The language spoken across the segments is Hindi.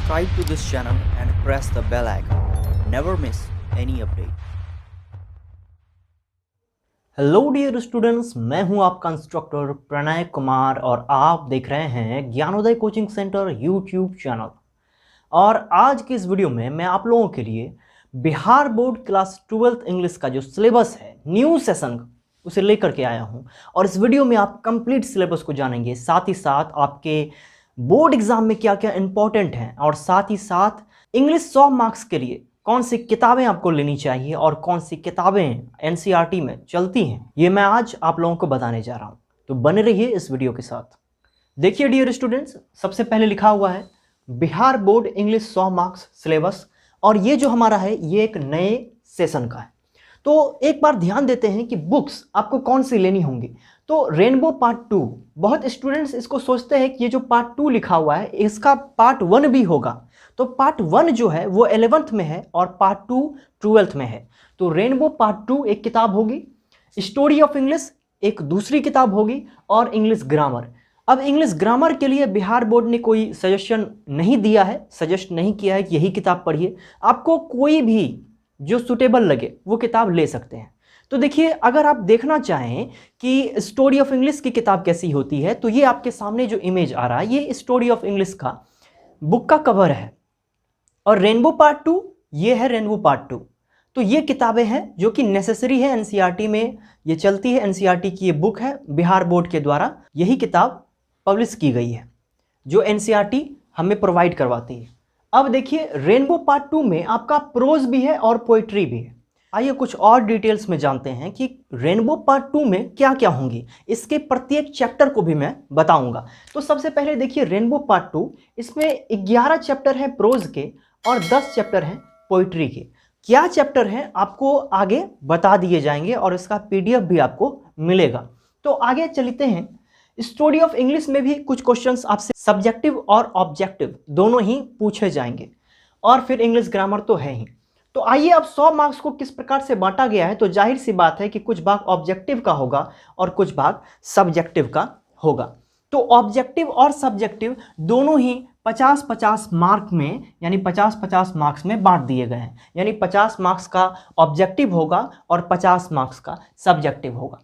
subscribe to this channel and press the bell icon. Never miss any update. Hello dear students, मैं हूं आपका इंस्ट्रक्टर प्रणय कुमार और आप देख रहे हैं Gyanodaya coaching centre YouTube channel. और आज की इस वीडियो में मैं आप लोगों के लिए Bihar board class 12th English का जो सिलेबस है न्यू सेशन उसे लेकर के आया हूं। और इस वीडियो में आप कंप्लीट सिलेबस को जानेंगे, साथ ही साथ आपके बोर्ड एग्जाम में क्या क्या इंपॉर्टेंट हैं और साथ ही साथ इंग्लिश 100 मार्क्स के लिए कौन सी किताबें आपको लेनी चाहिए और कौन सी किताबें एनसीईआरटी में चलती हैं, ये मैं आज आप लोगों को बताने जा रहा हूं। तो बने रहिए इस वीडियो के साथ। देखिए डियर स्टूडेंट्स, सबसे पहले लिखा हुआ है Bihar board English 100 marks syllabus, और ये जो हमारा है ये एक नए सेशन का है। तो एक बार ध्यान देते हैं कि बुक्स आपको कौन सी लेनी होंगी। तो रेनबो पार्ट 2, बहुत स्टूडेंट्स इसको सोचते हैं कि ये जो पार्ट 2 लिखा हुआ है इसका पार्ट 1 भी होगा। तो पार्ट 1 जो है वो 11th में है और पार्ट 2 12th में है। तो रेनबो पार्ट 2 एक किताब होगी, स्टोरी ऑफ इंग्लिश एक दूसरी किताब होगी, और इंग्लिश ग्रामर। अब इंग्लिश ग्रामर के लिए बिहार बोर्ड ने कोई सजेशन नहीं दिया है, सजेस्ट नहीं किया है कि यही किताब पढ़िए। आपको कोई भी जो सुटेबल लगे वो किताब ले सकते हैं। तो देखिए, अगर आप देखना चाहें कि स्टोरी ऑफ इंग्लिश की किताब कैसी होती है, तो ये आपके सामने जो इमेज आ रहा है ये स्टोरी ऑफ इंग्लिश का बुक का कवर है। और रेनबो पार्ट 2 ये है रेनबो पार्ट 2। तो ये किताबें हैं जो कि नेसेसरी है, एनसीईआरटी में ये चलती है। एनसीईआरटी की ये बुक है, बिहार बोर्ड के द्वारा यही किताब पब्लिश की गई है जो एनसीईआरटी हमें प्रोवाइड करवाती है। अब देखिए, रेनबो पार्ट 2 में आपका प्रोज भी है और पोइट्री भी है। आइए कुछ और डिटेल्स में जानते हैं कि रेनबो पार्ट 2 में क्या क्या होंगी। इसके प्रत्येक चैप्टर को भी मैं बताऊंगा। तो सबसे पहले देखिए रेनबो पार्ट 2, इसमें 11 चैप्टर हैं प्रोज के और 10 चैप्टर हैं पोइट्री के। क्या चैप्टर हैं आपको आगे बता दिए जाएंगे और इसका पीडीएफ भी आपको मिलेगा। तो आगे चलते हैं। स्टोरी ऑफ इंग्लिश में भी कुछ क्वेश्चंस आपसे सब्जेक्टिव और ऑब्जेक्टिव दोनों ही पूछे जाएंगे, और फिर इंग्लिश ग्रामर तो है ही। तो आइए, अब 100 मार्क्स को किस प्रकार से बांटा गया है। तो जाहिर सी बात है कि कुछ भाग ऑब्जेक्टिव का होगा और कुछ भाग सब्जेक्टिव का होगा। तो ऑब्जेक्टिव और सब्जेक्टिव दोनों ही 50-50 मार्क में, यानी 50-50 मार्क्स में बांट दिए गए हैं। यानी 50 मार्क्स का ऑब्जेक्टिव होगा और 50 मार्क्स का सब्जेक्टिव होगा।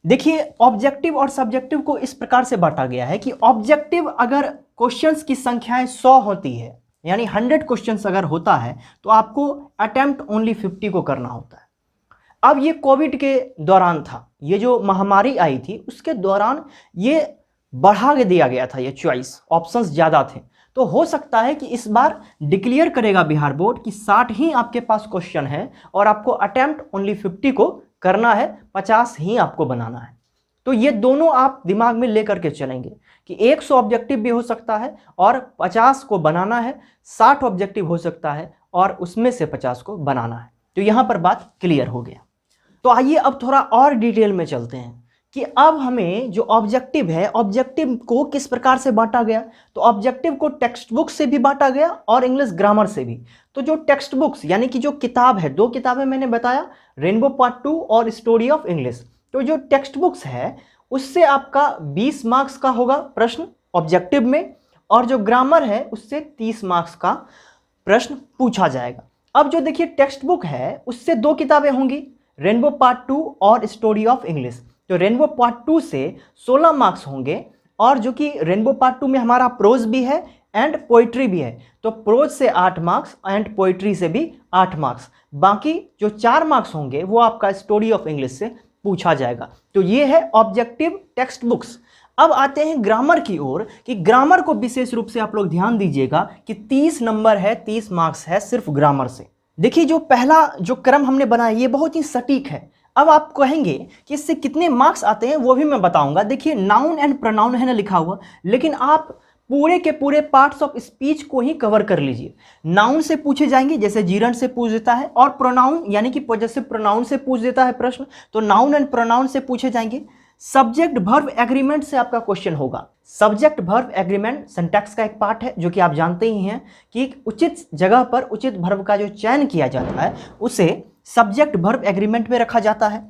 देखिए, ऑब्जेक्टिव और सब्जेक्टिव को इस प्रकार से बांटा गया है कि ऑब्जेक्टिव अगर क्वेश्चंस की संख्याएं 100 होती है, यानी 100 क्वेश्चंस अगर होता है, तो आपको अटेम्प्ट ओनली 50 को करना होता है। अब ये कोविड के दौरान था, ये जो महामारी आई थी उसके दौरान ये बढ़ा के दिया गया था, ये चॉइस ऑप्शंस ज़्यादा थे। तो हो सकता है कि इस बार डिक्लेयर करेगा बिहार बोर्ड कि 60 ही आपके पास क्वेश्चन है और आपको अटेम्प्ट ओनली 50 को करना है, 50 ही आपको बनाना है। तो ये दोनों आप दिमाग में लेकर के चलेंगे कि 100 ऑब्जेक्टिव भी हो सकता है और 50 को बनाना है, 60 ऑब्जेक्टिव हो सकता है और उसमें से 50 को बनाना है। तो यहाँ पर बात क्लियर हो गया। तो आइए अब थोड़ा और डिटेल में चलते हैं कि अब हमें जो ऑब्जेक्टिव है, ऑब्जेक्टिव को किस प्रकार से बांटा गया। तो ऑब्जेक्टिव को टेक्स्ट बुक से भी बांटा गया और इंग्लिश ग्रामर से भी। तो जो टेक्स्ट बुक्स यानी कि जो किताब है, 2 किताबें मैंने बताया, रेनबो पार्ट 2 और स्टोरी ऑफ इंग्लिश। तो जो टेक्स्ट बुक्स है उससे आपका 20 मार्क्स का होगा प्रश्न ऑब्जेक्टिव में, और जो ग्रामर है उससे 30 मार्क्स का प्रश्न पूछा जाएगा। अब जो देखिए टेक्स्ट बुक है उससे 2 किताबें होंगी, रेनबो पार्ट 2 और स्टोरी ऑफ इंग्लिश। तो रेनबो पार्ट 2 से 16 मार्क्स होंगे, और जो कि रेनबो पार्ट 2 में हमारा प्रोज भी है एंड पोइट्री भी है। तो प्रोज से 8 मार्क्स एंड पोइट्री से भी 8 मार्क्स। बाकी जो 4 मार्क्स होंगे वो आपका स्टोरी ऑफ इंग्लिश से पूछा जाएगा। तो ये है ऑब्जेक्टिव टेक्स्ट बुक्स। अब आते हैं ग्रामर की ओर कि ग्रामर को विशेष रूप से आप लोग ध्यान दीजिएगा कि 30 नंबर है, 30 मार्क्स है सिर्फ ग्रामर से। देखिए, जो पहला जो क्रम हमने बनाया ये बहुत ही सटीक है। अब आप कहेंगे कि इससे कितने मार्क्स आते हैं वो भी मैं बताऊंगा। देखिए, नाउन एंड प्रोनाउन है ना लिखा हुआ, लेकिन आप पूरे के पूरे पार्ट्स ऑफ स्पीच को ही कवर कर लीजिए। नाउन से पूछे जाएंगे, जैसे जीरंड से पूछ देता है, और प्रोनाउन यानी कि पॉजेसिव प्रोनाउन से पूछ देता है प्रश्न, तो नाउन एंड प्रोनाउन से पूछे जाएंगे। सब्जेक्ट वर्ब एग्रीमेंट से आपका क्वेश्चन होगा। सब्जेक्ट वर्ब एग्रीमेंट सिंटैक्स का एक पार्ट है जो कि आप जानते ही हैं कि उचित जगह पर उचित वर्ब का जो चयन किया जाता है उसे सब्जेक्ट वर्ब एग्रीमेंट में रखा जाता है।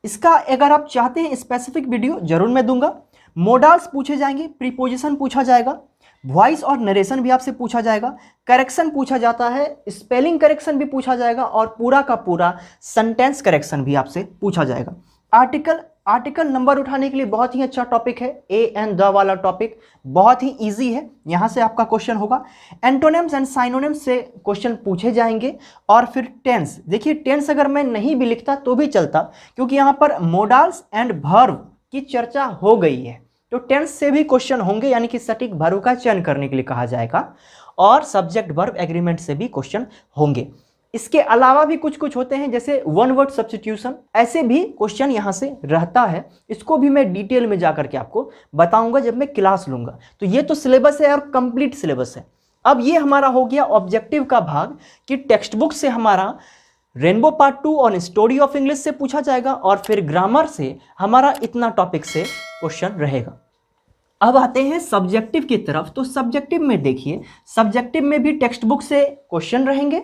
इसका अगर आप चाहते हैं स्पेसिफिक वीडियो जरूर मैं दूंगा। मोडाल्स पूछे जाएंगे, प्रीपोजिशन पूछा जाएगा, वॉइस और नरेशन भी आपसे पूछा जाएगा, करेक्शन पूछा जाता है, स्पेलिंग करेक्शन भी पूछा जाएगा और पूरा का पूरा सेंटेंस करेक्शन भी आपसे पूछा जाएगा। आर्टिकल नंबर उठाने के लिए बहुत ही अच्छा टॉपिक है। ए एंड द वाला टॉपिक बहुत ही इजी है, यहां से आपका क्वेश्चन होगा। एंटोनिम्स एंड साइनोनिम्स से क्वेश्चन पूछे जाएंगे। और फिर टेंस, देखिए टेंस अगर मैं नहीं भी लिखता तो भी चलता, क्योंकि यहां पर मोडाल्स एंड वर्ब की चर्चा हो गई है, तो टेंस से भी क्वेश्चन होंगे, यानी कि सटीक वर्ब का चयन करने के लिए कहा जाएगा। और सब्जेक्ट वर्ब एग्रीमेंट से भी क्वेश्चन होंगे। इसके अलावा भी कुछ कुछ होते हैं, जैसे वन वर्ड सब्स्टिट्यूशन, ऐसे भी क्वेश्चन यहां से रहता है। इसको भी मैं डिटेल में जाकर के आपको बताऊंगा जब मैं क्लास लूंगा। तो ये तो सिलेबस है और कंप्लीट सिलेबस है। अब ये हमारा हो गया ऑब्जेक्टिव का भाग कि टेक्स्ट बुक से हमारा रेनबो पार्ट 2 और स्टोरी ऑफ इंग्लिश से पूछा जाएगा, और फिर ग्रामर से हमारा इतना टॉपिक से क्वेश्चन रहेगा। अब आते हैं सब्जेक्टिव की तरफ। तो सब्जेक्टिव में देखिए, सब्जेक्टिव में भी टेक्स्ट बुक से क्वेश्चन रहेंगे,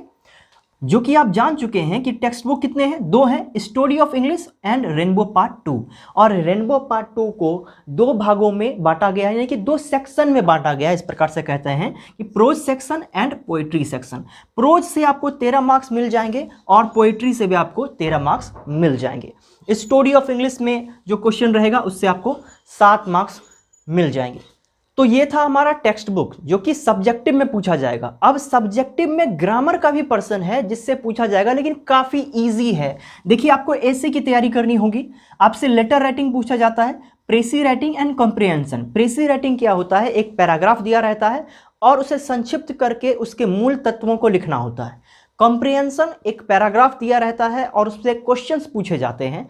जो कि आप जान चुके हैं कि टेक्स्ट बुक कितने हैं, 2 हैं, story of English and rainbow part 2। और रेनबो पार्ट 2 को 2 भागों में बांटा गया है, यानी कि 2 सेक्शन में बांटा गया है। इस प्रकार से कहते हैं कि prose section and poetry section. Prose से आपको 13 मार्क्स मिल जाएंगे और पोइट्री से भी आपको 13 मार्क्स मिल जाएंगे। स्टोरी ऑफ इंग्लिश में जो क्वेश्चन रहेगा उससे आपको 7 मार्क्स मिल जाएंगे। तो ये था हमारा टेक्स्ट बुक, जो कि सब्जेक्टिव में पूछा जाएगा। अब सब्जेक्टिव में ग्रामर का भी पर्सन है जिससे पूछा जाएगा, लेकिन काफ़ी इजी है। देखिए, आपको ऐसे की तैयारी करनी होगी। आपसे लेटर राइटिंग पूछा जाता है, प्रेसी राइटिंग एंड कॉम्प्रिहेंशन। प्रेसी राइटिंग क्या होता है, एक पैराग्राफ दिया रहता है और उसे संक्षिप्त करके उसके मूल तत्वों को लिखना होता है। कॉम्प्रिहेंशन, एक पैराग्राफ दिया रहता है और उससे क्वेश्चंस पूछे जाते हैं,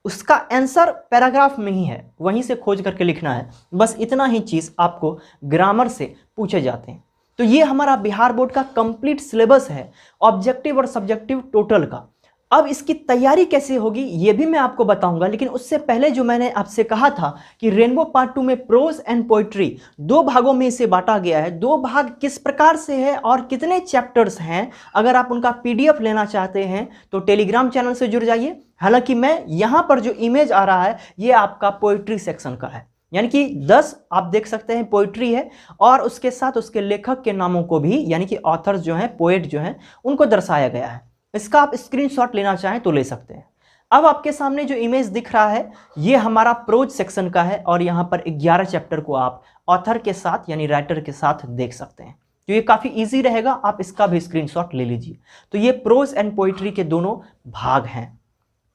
उसका आंसर पैराग्राफ में ही है, वहीं से खोज करके लिखना है। बस इतना ही चीज़ आपको ग्रामर से पूछे जाते हैं। तो ये हमारा बिहार बोर्ड का कंप्लीट सिलेबस है, ऑब्जेक्टिव और सब्जेक्टिव टोटल का। अब इसकी तैयारी कैसे होगी ये भी मैं आपको बताऊंगा, लेकिन उससे पहले जो मैंने आपसे कहा था कि रेनबो पार्ट 2 में प्रोज एंड पोइट्री 2 भागों में इसे बांटा गया है। 2 भाग किस प्रकार से है और कितने चैप्टर्स हैं, अगर आप उनका पीडीएफ लेना चाहते हैं तो टेलीग्राम चैनल से जुड़ जाइए। हालांकि मैं यहाँ पर जो इमेज आ रहा है ये आपका पोइट्री सेक्शन का है, यानी कि 10 आप देख सकते हैं पोइट्री है, और उसके साथ उसके लेखक के नामों को भी, यानी कि ऑथर्स जो हैं, पोएट जो हैं, उनको दर्शाया गया है। इसका आप स्क्रीनशॉट लेना चाहें तो ले सकते हैं। अब आपके सामने जो इमेज दिख रहा है ये हमारा प्रोज सेक्शन का है, और यहाँ पर 11 चैप्टर को आप ऑथर के साथ यानी राइटर के साथ देख सकते हैं। तो ये काफ़ी इजी रहेगा, आप इसका भी स्क्रीनशॉट ले लीजिए। तो ये प्रोज एंड पोइट्री के दोनों भाग हैं।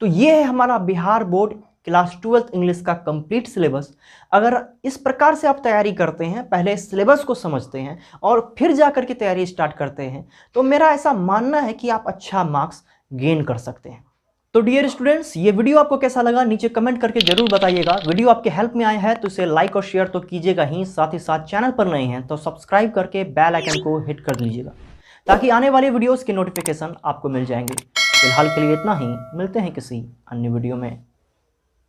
तो ये है हमारा Bihar board class 12th English का कंप्लीट सिलेबस। अगर इस प्रकार से आप तैयारी करते हैं, पहले सिलेबस को समझते हैं और फिर जाकर के तैयारी स्टार्ट करते हैं, तो मेरा ऐसा मानना है कि आप अच्छा मार्क्स गेन कर सकते हैं। तो डियर स्टूडेंट्स, ये वीडियो आपको कैसा लगा नीचे कमेंट करके जरूर बताइएगा। वीडियो आपके हेल्प में आया है तो इसे लाइक और शेयर तो कीजिएगा ही साथ चैनल पर नए हैं तो सब्सक्राइब करके बेल आइकन को हिट कर लीजिएगा, ताकि आने वाले वीडियोस के नोटिफिकेशन आपको मिल जाएंगे। फिलहाल के लिए इतना ही, मिलते हैं किसी अन्य वीडियो में।